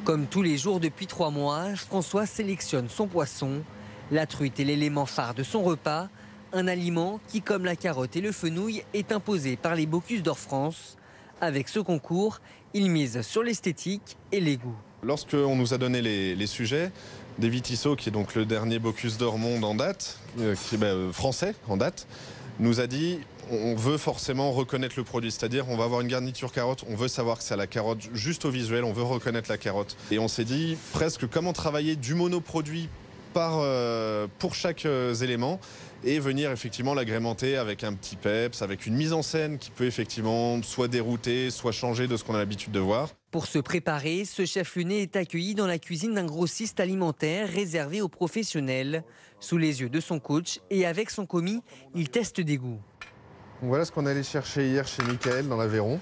Comme tous les jours depuis 3 mois, François sélectionne son poisson. La truite est l'élément phare de son repas. Un aliment qui, comme la carotte et le fenouil, est imposé par les Bocuse d'Or France. Avec ce concours, il mise sur l'esthétique et les goûts. Lorsqu'on nous a donné les sujets, David Tissot, qui est donc le dernier Bocuse d'Or monde en date, français en date, nous a dit on veut forcément reconnaître le produit, c'est-à-dire on va avoir une garniture carotte, on veut savoir que c'est à la carotte, juste au visuel, on veut reconnaître la carotte. Et on s'est dit presque comment travailler du monoproduit pour chaque élément et venir effectivement l'agrémenter avec un petit peps, avec une mise en scène qui peut effectivement soit dérouter, soit changer de ce qu'on a l'habitude de voir. Pour se préparer, ce chef lyonnais est accueilli dans la cuisine d'un grossiste alimentaire réservé aux professionnels. Sous les yeux de son coach et avec son commis, il teste des goûts. Voilà ce qu'on allait chercher hier chez Michael dans l'Aveyron.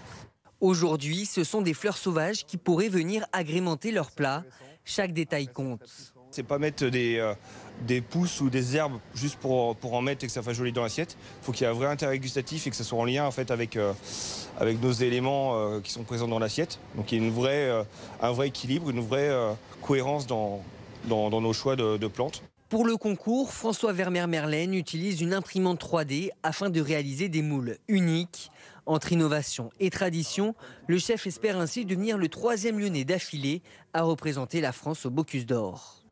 Aujourd'hui, ce sont des fleurs sauvages qui pourraient venir agrémenter leur plat. Chaque détail compte. C'est pas mettre des pousses ou des herbes juste pour en mettre et que ça fasse joli dans l'assiette. Il faut qu'il y ait un vrai intérêt gustatif et que ça soit en lien en fait, avec nos éléments qui sont présents dans l'assiette. Donc il y a un vrai équilibre, une vraie cohérence dans nos choix de plantes. Pour le concours, François Vermeer-Merlène utilise une imprimante 3D afin de réaliser des moules uniques. Entre innovation et tradition, le chef espère ainsi devenir le 3e Lyonnais d'affilée à représenter la France au Bocuse d'Or.